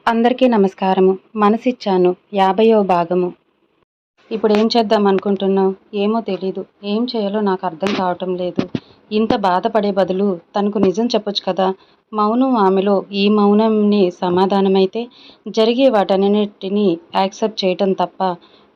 అందరికీ నమస్కారము. మనసిచ్చాను 50వ భాగము. ఇప్పుడు ఏం చేద్దాం అనుకుంటున్నావు? ఏమో తెలీదు. ఏం చేయాలో నాకు అర్థం కావటం లేదు. ఇంత బాధపడే బదులు తనకు నిజం చెప్పొచ్చు కదా. మౌనం ఆమెలో ఈ మౌనంని సమాధానమైతే జరిగే వాటన్నిటిని యాక్సెప్ట్ చేయటం తప్ప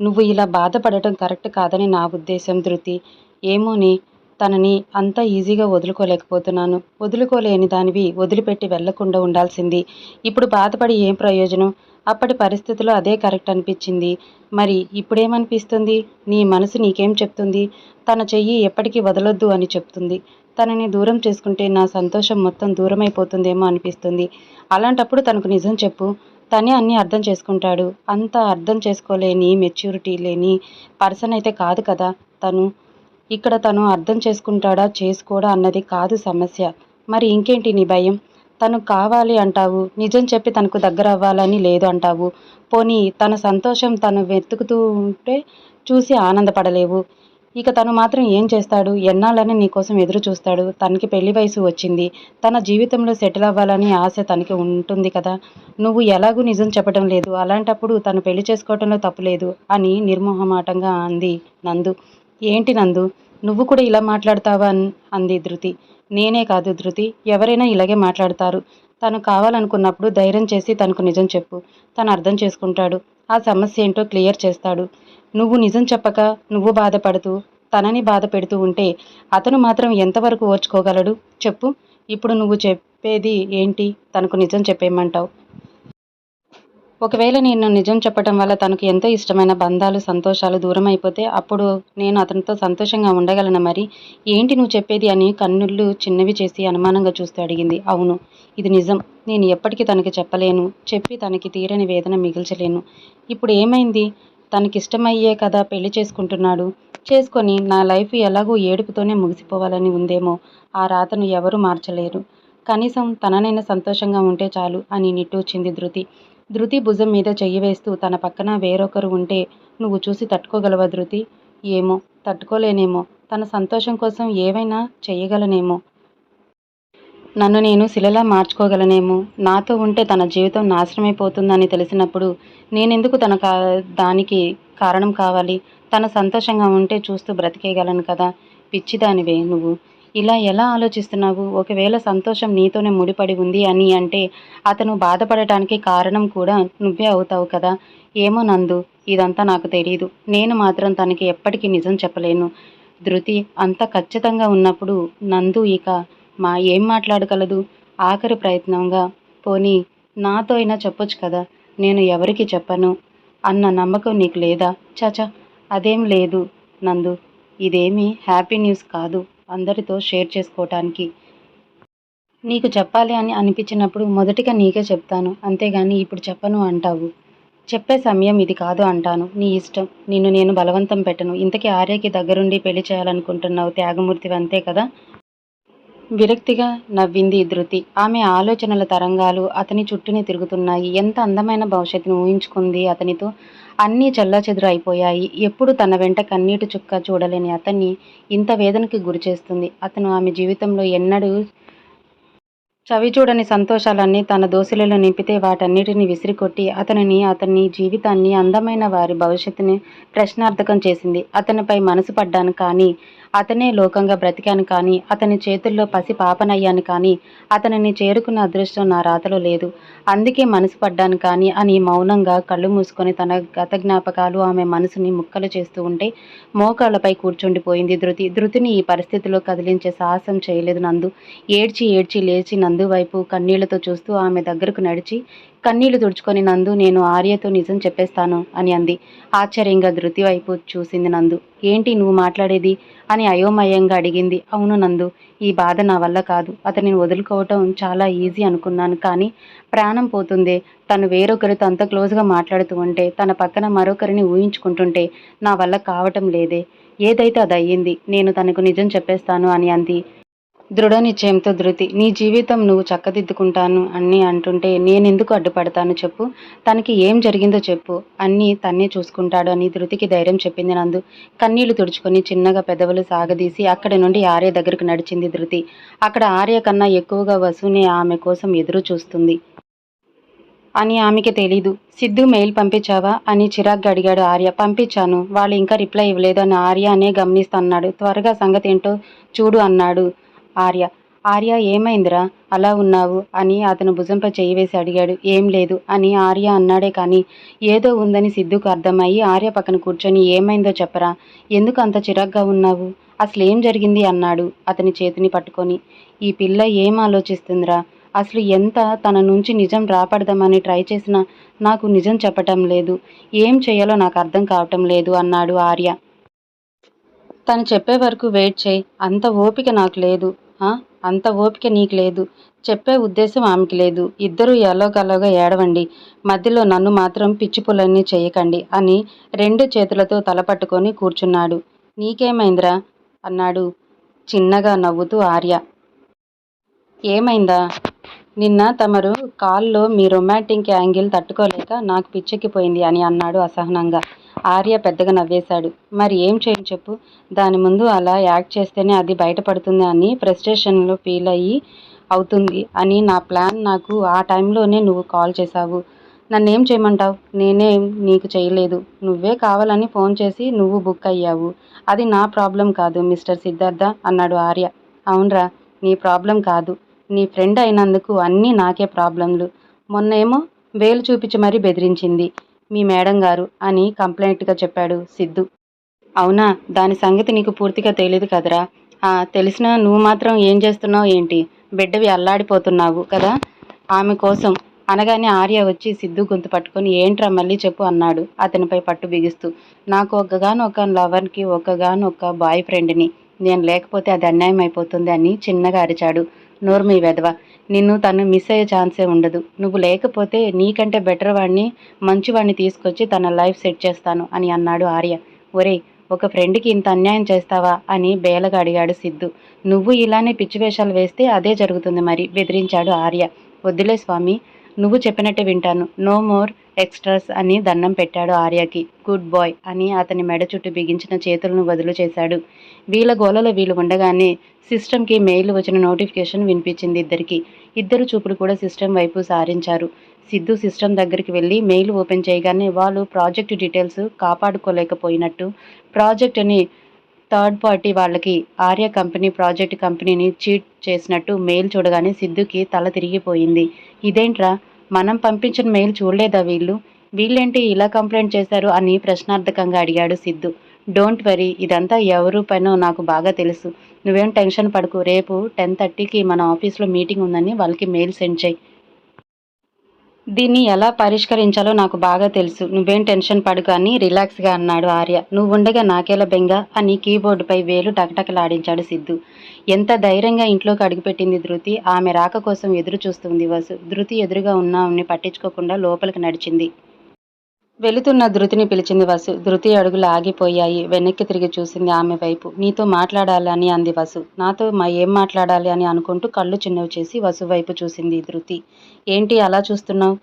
నువ్వు ఇలా బాధపడటం కరెక్ట్ కాదని నా ఉద్దేశం. ధృతి, ఏమోని, తనని అంత ఈజీగా వదులుకోలేకపోతున్నాను. వదులుకోలేని దానివి వదిలిపెట్టి వెళ్లకుండా ఉండాల్సింది. ఇప్పుడు బాధపడి ఏం ప్రయోజనం? అప్పటి పరిస్థితిలో అదే కరెక్ట్ అనిపించింది. మరి ఇప్పుడేమనిపిస్తుంది? నీ మనసు నీకేం చెప్తుంది? తన చెయ్యి ఎప్పటికీ వదలొద్దు అని చెప్తుంది. తనని దూరం చేసుకుంటే నా సంతోషం మొత్తం దూరమైపోతుందేమో అనిపిస్తుంది. అలాంటప్పుడు తనకు నిజం చెప్పు. తనే అన్నీ అర్థం చేసుకుంటాడు. అంత అర్థం చేసుకోలేని మెచ్యూరిటీ లేని పర్సన్ అయితే కాదు కదా తను. ఇక్కడ తను అర్థం చేసుకుంటాడా చేసుకోడా అన్నది కాదు సమస్య. మరి ఇంకేంటి నీ భయం? తను కావాలి అంటావు, నిజం చెప్పి తనకు దగ్గర అవ్వాలని లేదు అంటావు. పోనీ తన సంతోషం తను వెతుకుతూ ఉంటే చూసి ఆనందపడలేవు. ఇక తను మాత్రం ఏం చేస్తాడు? ఎన్నాళ్ళని నీకోసం ఎదురు చూస్తాడు. తనకి పెళ్లి వయసు వచ్చింది. తన జీవితంలో సెటిల్ అవ్వాలని ఆశ తనకి ఉంటుంది కదా. నువ్వు ఎలాగూ నిజం చెప్పడం లేదు. అలాంటప్పుడు తను పెళ్లి చేసుకోవటంలో తప్పులేదు అని నిర్మోహమాటంగా అంది నందు. ఏంటి నందు, నువ్వు కూడా ఇలా మాట్లాడతావా అంది ధృతి. నేనే కాదు ధృతి, ఎవరైనా ఇలాగే మాట్లాడతారు. తను కావాలనుకున్నప్పుడు ధైర్యం చేసి తనకు నిజం చెప్పు. తను అర్థం చేసుకుంటాడు. ఆ సమస్య ఏంటో క్లియర్ చేస్తాడు. నువ్వు నిజం చెప్పక నువ్వు బాధపడుతూ తనని బాధ పెడుతూ ఉంటే అతను మాత్రం ఎంతవరకు ఓర్చుకోగలడు చెప్పు. ఇప్పుడు నువ్వు చెప్పేది ఏంటి? తనకు నిజం చెప్పేయమంటావు. ఒకవేళ నేను నిజం చెప్పటం వల్ల తనకు ఎంతో ఇష్టమైన బంధాలు సంతోషాలు దూరం అయిపోతే అప్పుడు నేను అతనితో సంతోషంగా ఉండగలను. మరి ఏంటి నువ్వు చెప్పేది అని కన్నుళ్ళు చిన్నవి చేసి అనుమానంగా చూస్తూ అడిగింది. అవును, ఇది నిజం. నేను ఎప్పటికీ తనకి చెప్పలేను. చెప్పి తనకి తీరని వేదన మిగిల్చలేను. ఇప్పుడు ఏమైంది? తనకిష్టమయ్యే కదా పెళ్లి చేసుకుంటున్నాడు. చేసుకొని నా లైఫ్ ఎలాగో ఏడుపుతోనే ముగిసిపోవాలని ఉందేమో. ఆ రాతను ఎవరూ మార్చలేరు. కనీసం తననైనా సంతోషంగా ఉంటే చాలు అని నిట్టూర్చింది ధృతి. ధృతి భుజం మీద చెయ్యి వేస్తూ తన పక్కన వేరొకరు ఉంటే నువ్వు చూసి తట్టుకోగలవా ధృతి? ఏమో, తట్టుకోలేనేమో. తన సంతోషం కోసం ఏవైనా చెయ్యగలనేమో. నన్ను నేను శిలలా మార్చుకోగలనేమో. నాతో ఉంటే తన జీవితం నాశనమైపోతుందని తెలిసినప్పుడు నేనెందుకు దానికి కారణం కావాలి? తన సంతోషంగా ఉంటే చూస్తూ బ్రతికేయగలను కదా. పిచ్చిదానివే నువ్వు. ఇలా ఎలా ఆలోచిస్తున్నావు? ఒకవేళ సంతోషం నీతోనే ముడిపడి ఉంది అని అంటే అతను బాధపడటానికి కారణం కూడా నువ్వే అవుతావు కదా. ఏమో నందు, ఇదంతా నాకు తెలీదు. నేను మాత్రం తనకి ఎప్పటికీ నిజం చెప్పలేను. ధృతి అంత ఖచ్చితంగా ఉన్నప్పుడు నందు ఇక ఏం మాట్లాడగలదు? ఆఖరి ప్రయత్నంగా పోనీ నాతో అయినా చెప్పొచ్చు కదా. నేను ఎవరికి చెప్పను అన్న నమ్మకం నీకు లేదా? చాచా, అదేం లేదు నందు. ఇదేమీ హ్యాపీ న్యూస్ కాదు అందరితో షేర్ చేసుకోవటానికి. నీకు చెప్పాలి అని అనిపించినప్పుడు మొదటిగా నీకే చెప్తాను. అంతేగాని ఇప్పుడు చెప్పను అంటావు. చెప్పే సమయం ఇది కాదు అంటాను. నీ ఇష్టం. నిన్ను నేను బలవంతం పెట్టను. ఇంతకీ ఆర్యకి దగ్గరుండి పెళ్లి చేయాలనుకుంటున్నావు. త్యాగమూర్తివి అంతే కదా. విరక్తిగా నవ్వింది ధృతి. ఆమె ఆలోచనల తరంగాలు అతని చుట్టూనే తిరుగుతున్నాయి. ఎంత అందమైన భవిష్యత్తును ఊహించుకుంది అతనితో. అన్నీ చెల్లాచెదురు అయిపోయాయి. ఎప్పుడు తన వెంట కన్నీటి చుక్క చూడలేని అతన్ని ఇంత వేదనకి గురిచేస్తుంది. అతను ఆమె జీవితంలో ఎన్నడూ చవిచూడని సంతోషాలన్నీ తన దోసిలిలో నింపితే వాటన్నిటిని విసిరికొట్టి అతని జీవితాన్ని అందమైన వారి భవిష్యత్తుని ప్రశ్నార్థకం చేసింది. అతనిపై మనసు పడ్డాను కానీ, అతనే లోకంగా బ్రతికాను కానీ, అతని చేతుల్లో పసి పాపనయ్యాను కానీ, అతనిని చేరుకున్న అదృష్టం నా రాతలో లేదు. అందుకే మనసు పడ్డాను కానీ అని మౌనంగా కళ్ళు మూసుకొని తన గత జ్ఞాపకాలు ఆమె మనసుని ముక్కలు చేస్తూ ఉంటే మోకాళ్లపై కూర్చుండిపోయింది ధృతి. ధృతిని ఈ పరిస్థితిలో కదిలించే సాహసం చేయలేదు నందు. ఏడ్చి ఏడ్చి లేచి నందు వైపు కన్నీళ్లతో చూస్తూ ఆమె దగ్గరకు నడిచి కన్నీళ్లు తుడుచుకొని, నందు, నేను ఆర్యతో నిజం చెప్పేస్తాను అని అంది. ఆశ్చర్యంగా ధృతి వైపు చూసింది నందు. ఏంటి నువ్వు మాట్లాడేది అని అయోమయంగా అడిగింది. అవును నందు, ఈ బాధ నా వల్ల కాదు. అతనిని వదులుకోవటం చాలా ఈజీ అనుకున్నాను కానీ ప్రాణం పోతుందే. తను వేరొకరితో అంత క్లోజ్గా మాట్లాడుతూ ఉంటే, తన పక్కన మరొకరిని ఊహించుకుంటుంటే నా వల్ల కావటం లేదే. ఏదైతే అది అయ్యింది. నేను తనకు నిజం చెప్పేస్తాను అని అంది దృఢ నిశ్చయంతో ధృతి. నీ జీవితం నువ్వు చక్కదిద్దుకుంటాను అని అంటుంటే నేనెందుకు అడ్డుపడతాను చెప్పు. తనకి ఏం జరిగిందో చెప్పు. అన్నీ తన్నే చూసుకుంటాడు అని ధృతికి ధైర్యం చెప్పింది నందు. కన్నీళ్లు తుడుచుకొని చిన్నగా పెదవులు సాగదీసి అక్కడి నుండి ఆర్య దగ్గరకు నడిచింది ధృతి. అక్కడ ఆర్య కన్నా ఎక్కువగా వసునే ఆమె కోసం ఎదురు చూస్తుంది. అని ఆమెకి తెలీదు. సిద్ధు మెయిల్ పంపించావా అని చిరాగ్గా అడిగాడు ఆర్య. పంపించాను, వాళ్ళు ఇంకా రిప్లై ఇవ్వలేదు అని ఆర్య అనే గమనిస్తన్నాడు. త్వరగా సంగతి ఏంటో చూడు అన్నాడు ఆర్య. ఆర్య ఏమైందిరా అలా ఉన్నావు అని అతను భుజంపై చెయ్యి వేసి అడిగాడు. ఏం లేదు అని ఆర్య అన్నాడే కానీ ఏదో ఉందని సిద్ధుకు అర్థమయ్యి ఆర్య పక్కన కూర్చొని ఏమైందో చెప్పరా, ఎందుకు అంత చిరాగ్గా ఉన్నావు, అసలేం జరిగింది అన్నాడు అతని చేతిని పట్టుకొని. ఈ పిల్ల ఏం ఆలోచిస్తుందిరా, అసలు ఎంత తన నుంచి నిజం రాపడదామని ట్రై చేసినా నాకు నిజం చెప్పటం లేదు, ఏం చేయాలో నాకు అర్థం కావటం లేదు అన్నాడు ఆర్య. తను చెప్పే వరకు వెయిట్ చేయి, అంత ఓపిక నాకు లేదు. అంత ఓపిక నీకు లేదు, చెప్పే ఉద్దేశం ఆమెకి లేదు. ఇద్దరూ ఎలాగలాగా ఏడవండి, మధ్యలో నన్ను మాత్రం పిచ్చి పుల్లన్నీ చేయకండి అని రెండు చేతులతో తలపట్టుకొని కూర్చున్నాడు. నీకేమైందిరా అన్నాడు చిన్నగా నవ్వుతూ ఆర్య. ఏమైందా, నిన్న తమరు కాల్లో మీ రొమాంటిక్ యాంగిల్ తట్టుకోలేక నాకు పిచ్చెక్కిపోయింది అని అన్నాడు అసహనంగా. ఆర్య పెద్దగా నవ్వేశాడు. మరి ఏం చేయను చెప్పు, దాని ముందు అలా యాక్ట్ చేస్తేనే అది బయటపడుతుంది అని ఫ్రస్ట్రేషన్లో ఫీల్ అవుతుంది అని నా ప్లాన్. నాకు ఆ టైంలోనే నువ్వు కాల్ చేశావు. నన్నేం చేయమంటావు, నేనేం నీకు చేయలేదు, నువ్వే కావాలని ఫోన్ చేసి నువ్వు బుక్ అయ్యావు. అది నా ప్రాబ్లం కాదు మిస్టర్ సిద్ధార్థ అన్నాడు ఆర్య. అవునరా, నీ ప్రాబ్లం కాదు, నీ ఫ్రెండ్ అయినందుకు అన్నీ నాకే ప్రాబ్లంలు. మొన్నేమో వేలు చూపించి మరీ బెదిరించింది మీ మేడం గారు అని కంప్లైంట్గా చెప్పాడు సిద్ధు. అవునా, దాని సంగతి నీకు పూర్తిగా తెలియదు కదరా. తెలిసినా నువ్వు మాత్రం ఏం చేస్తున్నావు ఏంటి, బిడ్డవి అల్లాడిపోతున్నావు కదా ఆమె కోసం అనగానే ఆర్య వచ్చి సిద్ధు గొంతు పట్టుకొని ఏంట్రా మళ్ళీ చెప్పు అన్నాడు అతనిపై పట్టు బిగిస్తూ. నాకు ఒక్కగానొక్క లవర్కి ఒక్కగానొక్క బాయ్ ఫ్రెండ్ని, నేను లేకపోతే అది అన్యాయం అయిపోతుంది అని చిన్నగా అరిచాడు. నోర్మీ వెధవ, నిన్ను తను మిస్ అయ్యే ఛాన్సే ఉండదు. నువ్వు లేకపోతే నీకంటే బెటర్ వాడిని, మంచివాడిని తీసుకొచ్చి తన లైఫ్ సెట్ చేస్తాను అని అన్నాడు ఆర్య. ఒరే, ఒక ఫ్రెండ్కి ఇంత అన్యాయం చేస్తావా అని బేలగా అడిగాడు సిద్ధు. నువ్వు ఇలానే పిచ్చి వేషాలు వేస్తే అదే జరుగుతుంది మరి బెదిరించాడు ఆర్య. వద్దులే స్వామి, నువ్వు చెప్పినట్టే వింటాను, నో మోర్ ఎక్స్ట్రాస్ అని దండం పెట్టాడు ఆర్యకి. గుడ్ బాయ్ అని అతని మెడ చుట్టూ బిగించిన చేతులను వదులు చేశాడు. వీళ్ళ గోలలో వీళ్ళు ఉండగానే సిస్టమ్కి మెయిల్ వచ్చిన నోటిఫికేషన్ వినిపించింది ఇద్దరికి. ఇద్దరు చూపులు కూడా సిస్టమ్ వైపు సారించారు. సిద్ధు సిస్టమ్ దగ్గరికి వెళ్ళి మెయిల్ ఓపెన్ చేయగానే వాళ్ళు ప్రాజెక్ట్ డీటెయిల్స్ కాపాడుకోలేకపోయినట్టు, ప్రాజెక్ట్ని థర్డ్ పార్టీ వాళ్ళకి ఆర్య ప్రాజెక్ట్ కంపెనీని చీట్ చేసినట్టు మెయిల్ చూడగానే సిద్ధుకి తల తిరిగిపోయింది. ఇదేంట్రా, మనం పంపించిన మెయిల్ చూడలేదా వీళ్ళేంటి ఇలా కంప్లైంట్ చేశారు అని ప్రశ్నార్థకంగా అడిగాడు సిద్ధు. డోంట్ వరీ, ఇదంతా ఎవరు పనో నాకు బాగా తెలుసు, నువ్వేం టెన్షన్ పడకు. రేపు 10:30కి మన ఆఫీస్లో మీటింగ్ ఉందని వాళ్ళకి మెయిల్ సెండ్ చేయి. దీన్ని ఎలా పరిష్కరించాలో నాకు బాగా తెలుసు, నువ్వేం టెన్షన్ పడకు అని రిలాక్స్గా అన్నాడు ఆర్య. నువ్వుండగా నాకేలా బెంగ అని కీబోర్డుపై వేలు టకటకలాడించాడు సిద్ధు. ఎంత ధైర్యంగా ఇంట్లోకి అడుగుపెట్టింది ధృతి. ఆమె రాక కోసం ఎదురు చూస్తుంది వసు. ధృతి ఎదురుగా ఉన్న ఆమెని పట్టించుకోకుండా లోపలికి నడిచింది. వెళుతున్న ధృతిని పిలిచింది వసు. ధృతి అడుగులు ఆగిపోయాయి. వెనక్కి తిరిగి చూసింది ఆమె వైపు. నీతో మాట్లాడాలని అంది వసు. నాతో ఏం మాట్లాడాలి అని అనుకుంటూ కళ్ళు చిన్నవి చేసి వసు వైపు చూసింది ధృతి. ఏంటి అలా చూస్తున్నావు,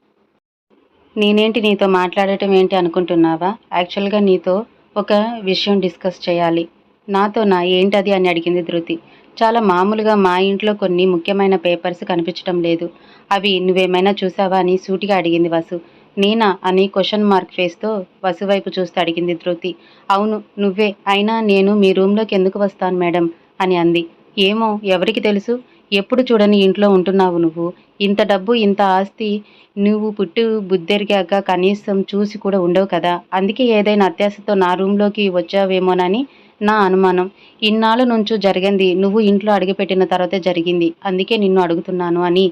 నేనేంటి నీతో మాట్లాడటం ఏంటి అనుకుంటున్నావా, యాక్చువల్గా నీతో ఒక విషయం డిస్కస్ చేయాలి. నాతోనా, ఏంటది అని అడిగింది ధృతి. చాలా మామూలుగా, మా ఇంట్లో కొన్ని ముఖ్యమైన పేపర్స్ కనిపించడం లేదు, అవి నువ్వేమైనా చూసావా అని సూటిగా అడిగింది వసు. నేనా అని క్వశ్చన్ మార్క్ ఫేస్తో వసు వైపు చూస్తూ అడిగింది ధృతి. అవును నువ్వే, అయినా నేను మీ రూమ్లోకి ఎందుకు వస్తాను మేడం అని అంది. ఏమో, ఎవరికి తెలుసు, ఎప్పుడు చూడని ఇంట్లో ఉంటున్నావు నువ్వు, ఇంత డబ్బు ఇంత ఆస్తి, నువ్వు పుట్టి బుద్ధెరిగాక కనీసం చూసి కూడా ఉండవు కదా, అందుకే ఏదైనా అత్యాశతో నా రూమ్లోకి వచ్చావేమోనని నా అనుమానం. ఇన్నాళ్ళ నుంచు జరిగింది నువ్వు ఇంట్లో అడుగుపెట్టిన తర్వాతే జరిగింది, అందుకే నిన్ను అడుగుతున్నాను అని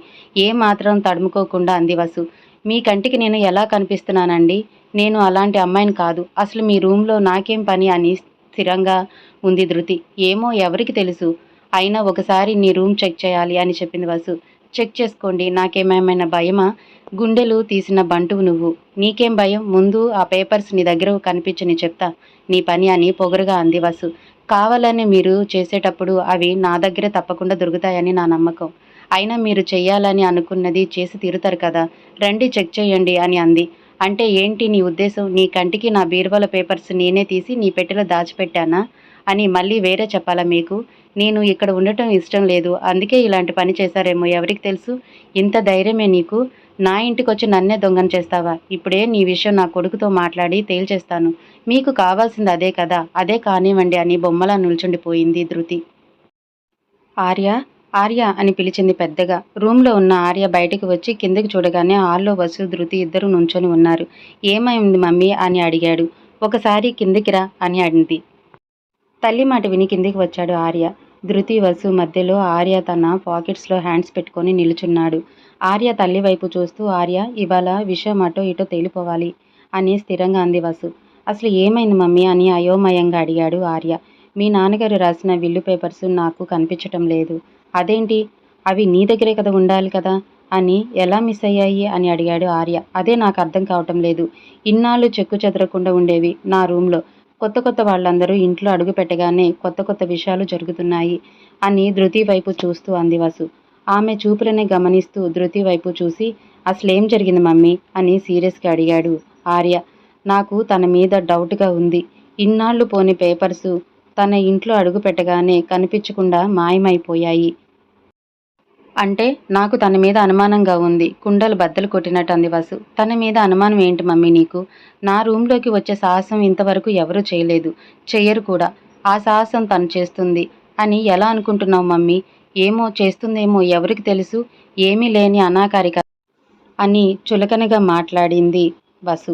ఏమాత్రం తడుముకోకుండా అంది వసు. మీ కంటికి నేను ఎలా కనిపిస్తున్నానండి, నేను అలాంటి అమ్మాయిని కాదు, అసలు మీ రూమ్లో నాకేం పని అని స్థిరంగా ఉంది ధృతి. ఏమో, ఎవరికి తెలుసు, అయినా ఒకసారి నీ రూమ్ చెక్ చేయాలి అని చెప్పింది వసు. చెక్ చేసుకోండి, నాకేమైనా భయమా, గుండెలు తీసిన బంటువు నువ్వు, నీకేం భయం, ముందు ఆ పేపర్స్ నీ దగ్గర కనిపించని చెప్తా నీ పని అని పొగరుగా అంది వసు. కావాలని మీరు చేసేటప్పుడు అవి నా దగ్గరే తప్పకుండా దొరుకుతాయని నా నమ్మకం, అయినా మీరు చెయ్యాలని అనుకున్నది చేసి తీరుతారు కదా, రండి చెక్ చేయండి అని అంది. అంటే ఏంటి నీ ఉద్దేశం, నీ కంటికి నా బీరువాల పేపర్స్ నేనే తీసి నీ పెట్టెలో దాచిపెట్టానా అని మళ్ళీ వేరే చెప్పాలా మీకు, నేను ఇక్కడ ఉండటం ఇష్టం లేదు, అందుకే ఇలాంటి పని చేశారేమో, ఎవరికి తెలుసు, ఇంత ధైర్యమే నీకు, నా ఇంటికొచ్చి నన్నే దొంగని చేస్తావా? ఇప్పుడే నీ విషయం నా కొడుకుతో మాట్లాడి తేల్చేస్తాను. మీకు కావాల్సింది అదే కదా, అదే కానివ్వండి అని బొమ్మలా నిల్చుండిపోయింది ధృతి. ఆర్య, ఆర్య అని పిలిచింది పెద్దగా. రూమ్లో ఉన్న ఆర్య బయటికి వచ్చి కిందకి చూడగానే హాల్లో వసు, ధృతి ఇద్దరు నుంచొని ఉన్నారు. ఏమైంది మమ్మీ అని అడిగాడు. ఒకసారి కిందికి రా అని అంది. తల్లి మాట విని కిందికి వచ్చాడు ఆర్య. ధృతి, వసు మధ్యలో ఆర్య తన పాకెట్స్లో హ్యాండ్స్ పెట్టుకొని నిలుచున్నాడు. ఆర్య తల్లి వైపు చూస్తూ, ఆర్య, ఇవాళ విషయం అటో ఇటో తేలిపోవాలి అని స్థిరంగా అంది వసు. అసలు ఏమైంది మమ్మీ అని అయోమయంగా అడిగాడు ఆర్య. మీ నాన్నగారు రాసిన విల్లు పేపర్స్ నాకు కనిపించటం లేదు. అదేంటి? అవి నీ దగ్గరే కదా ఉండాలి కదా అని ఎలా మిస్ అయ్యాయి అని అడిగాడు ఆర్య. అదే నాకు అర్థం కావటం లేదు. ఇన్నాళ్ళు చెక్కు చెదరకుండా ఉండేవి నా రూమ్లో. కొత్త కొత్త వాళ్ళందరూ ఇంట్లో అడుగు పెట్టగానే కొత్త కొత్త విషయాలు జరుగుతున్నాయి అని ధృతి వైపు చూస్తూ అంది వసు. ఆమె చూపులనే గమనిస్తూ ధృతి వైపు చూసి, అసలేం జరిగింది మమ్మీ అని సీరియస్గా అడిగాడు ఆర్య. నాకు తన మీద డౌట్గా ఉంది. ఇన్నాళ్ళు పోని పేపర్సు తన ఇంట్లో అడుగు పెట్టగానే కనిపించకుండా మాయమైపోయాయి. అంటే నాకు తన మీద అనుమానంగా ఉంది. కుండలు బద్దలు కొట్టినట్టు అంది వసు. తన మీద అనుమానం ఏంటి మమ్మీ నీకు? నా రూమ్లోకి వచ్చే సాహసం ఇంతవరకు ఎవరూ చేయలేదు, చెయ్యరు కూడా. ఆ సాహసం తను చేస్తుంది అని ఎలా అనుకుంటున్నావు మమ్మీ? ఏమో, చేస్తుందేమో, ఎవరికి తెలుసు? ఏమీ లేని అనాకారిక అని చులకనగా మాట్లాడింది వసు.